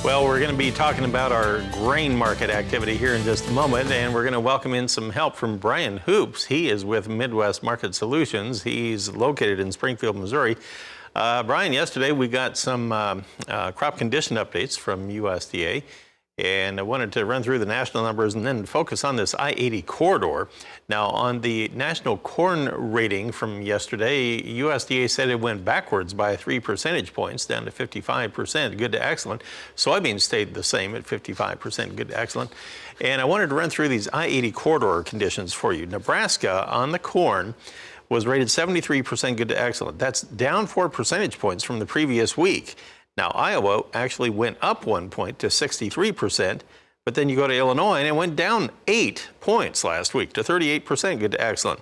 Well, we're going to be talking about our grain market activity here in just a moment, and we're going to welcome in some help from Brian Hoops. He is with Midwest Market Solutions. He's located in Springfield, Missouri. Brian, yesterday we got some crop condition updates from USDA, and I wanted to run through the national numbers and then focus on this I-80 corridor. Now, on the national corn rating from yesterday, USDA said it went backwards by 3 percentage points, down to 55%, good to excellent. Soybeans stayed the same at 55%, good to excellent. And I wanted to run through these I-80 corridor conditions for you. Nebraska on the corn was rated 73% good to excellent. That's down 4 percentage points from the previous week. Now, Iowa actually went up 1 point to 63%, but then you go to Illinois and it went down 8 points last week to 38% good to excellent.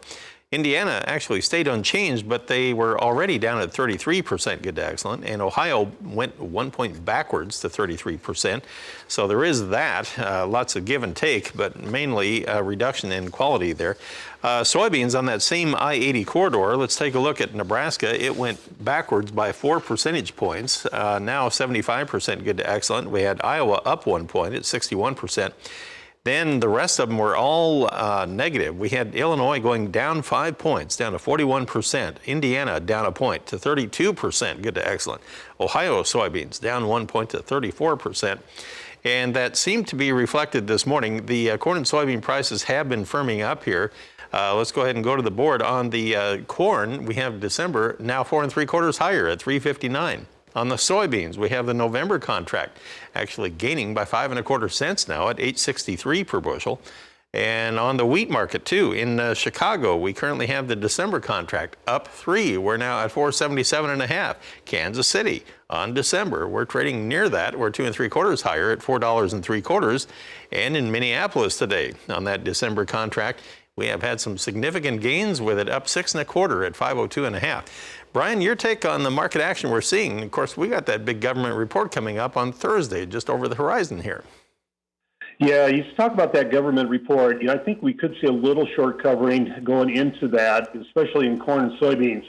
Indiana actually stayed unchanged, but they were already down at 33% good to excellent, and Ohio went 1 point backwards to 33%. So there is that, lots of give and take, but mainly a reduction in quality there. Soybeans on that same I-80 corridor, let's take a look at Nebraska. It went backwards by 4 percentage points, now 75% good to excellent. We had Iowa up 1 point at 61%. Then the rest of them were all negative. We had Illinois going down 5 points, down to 41%. Indiana down a point to 32%, good to excellent. Ohio soybeans down 1 point to 34%. And that seemed to be reflected this morning. The corn and soybean prices have been firming up here. Let's go ahead and go to the board. On the corn, we have December now 4 3/4 higher at $3.59. On the soybeans, we have the November contract actually gaining by 5 1/4 cents now at $8.63 per bushel. And on the wheat market too, in Chicago, we currently have the December contract up 3. We're now at 477.5. Kansas City on December, we're trading near that. We're 2 3/4 higher at $4 3/4. And in Minneapolis today, on that December contract, we have had some significant gains with it up 6 1/4 at 502.5. Brian, your take on the market action we're seeing. Of course, we got that big government report coming up on Thursday, just over the horizon here. Yeah, you talk about that government report. I think we could see a little short covering going into that, especially in corn and soybeans.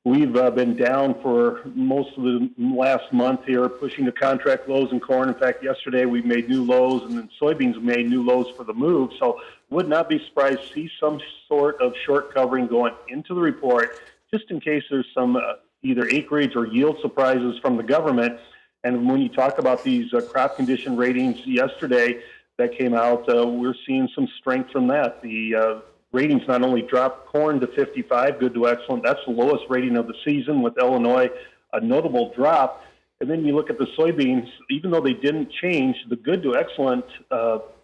We've been down for most of the last month here, pushing the contract lows in corn. In fact, yesterday we made new lows, and then soybeans made new lows for the move. So would not be surprised to see some sort of short covering going into the report, just in case there's some either acreage or yield surprises from the government. And when you talk about these crop condition ratings yesterday that came out, we're seeing some strength from that. The ratings not only dropped corn to 55, good to excellent. That's the lowest rating of the season, with Illinois a notable drop. And then you look at the soybeans, even though they didn't change, the good to excellent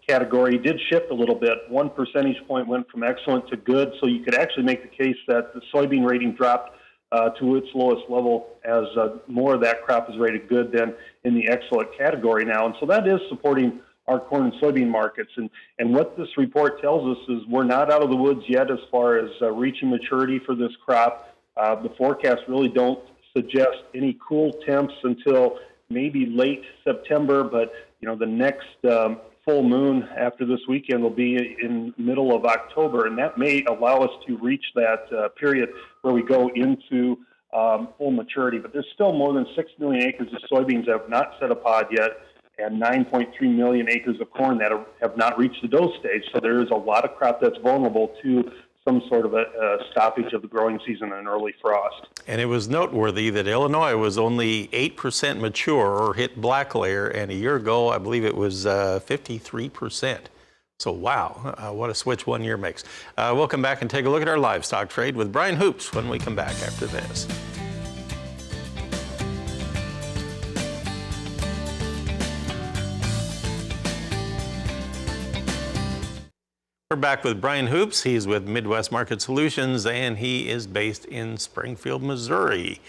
category did shift a little bit. 1 percentage point went from excellent to good, so you could actually make the case that the soybean rating dropped to its lowest level, as more of that crop is rated good than in the excellent category now. And so that is supporting our corn and soybean markets. And what this report tells us is we're not out of the woods yet as far as reaching maturity for this crop. The forecasts really don't suggest any cool temps until maybe late September, but the next full moon after this weekend will be in middle of October, and that may allow us to reach that period where we go into full maturity. But there's still more than 6 million acres of soybeans that have not set a pod yet, and 9.3 million acres of corn that have not reached the dough stage. So there is a lot of crop that's vulnerable to some sort of a stoppage of the growing season and early frost. And it was noteworthy that Illinois was only 8% mature or hit black layer, and a year ago, I believe it was 53%. So wow, what a switch 1 year makes. We'll come back and take a look at our livestock trade with Brian Hoops when we come back after this. We're back with Brian Hoops. He's with Midwest Market Solutions, and he is based in Springfield, Missouri.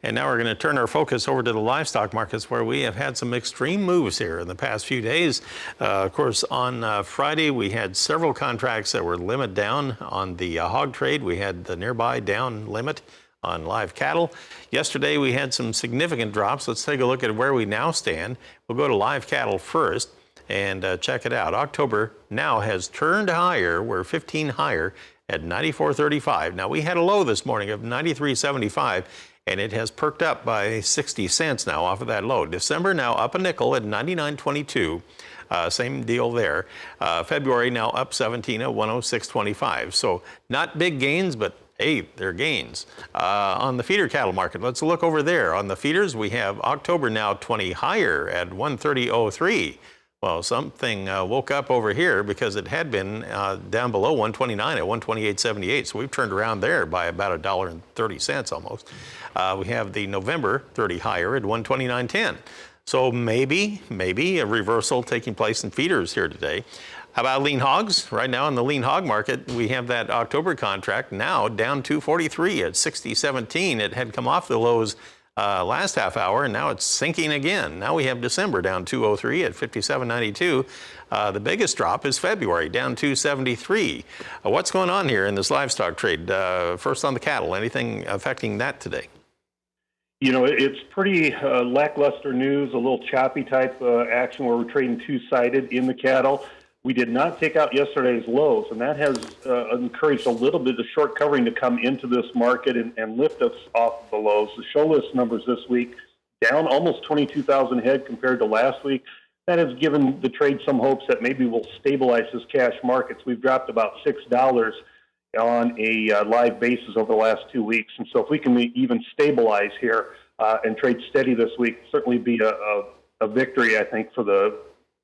And now we're going to turn our focus over to the livestock markets, where we have had some extreme moves here in the past few days. Of course, on Friday, we had several contracts that were limit down on the hog trade. We had the nearby down limit on live cattle. Yesterday, we had some significant drops. Let's take a look at where we now stand. We'll go to live cattle first and check it out. October now has turned higher. We're 15 higher at 94.35. Now, we had a low this morning of 93.75, and it has perked up by 60 cents now off of that low. December now up a nickel at 99.22. Same deal there. February now up 17 at 106.25. So not big gains, but hey, they're gains. On the feeder cattle market, let's look over there. On the feeders, we have October now 20 higher at 130.03. Well, something woke up over here because it had been down below 129 at 128.78. So we've turned around there by about $1.30 almost. We have the November 30 higher at 129.10. So maybe a reversal taking place in feeders here today. How about lean hogs? Right now in the lean hog market, we have that October contract now down 243 at 60.17. It had come off the lows last half hour, and now it's sinking again. Now we have December down 203 at 57.92. The biggest drop is February, down 273. What's going on here in this livestock trade? First on the cattle, anything affecting that today? You know, it's pretty lackluster news, a little choppy type action where we're trading two-sided in the cattle. We did not take out yesterday's lows, and that has encouraged a little bit of short covering to come into this market and lift us off the lows. The show list numbers this week down almost 22,000 head compared to last week. That has given the trade some hopes that maybe we'll stabilize this cash markets. We've dropped about $6 on a live basis over the last 2 weeks, and so if we can even stabilize here and trade steady this week, certainly be a victory, I think, for the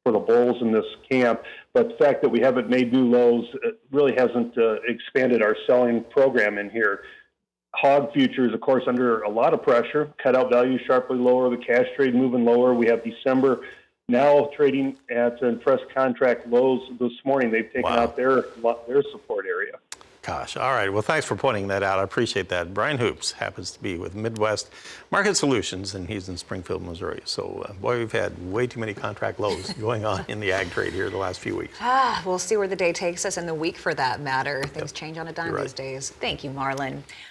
bulls in this camp. But the fact that we haven't made new lows really hasn't expanded our selling program in here. Hog futures, of course, under a lot of pressure. Cutout value sharply lower. The cash trade moving lower. We have December now trading at fresh contract lows this morning. They've taken out their support area. Gosh, all right. Well, thanks for pointing that out. I appreciate that. Brian Hoops happens to be with Midwest Market Solutions, and he's in Springfield, Missouri. So, boy, we've had way too many contract lows going on in the ag trade here the last few weeks. We'll see where the day takes us, and the week for that matter. Things change on a dime these days. Thank you, Marlon.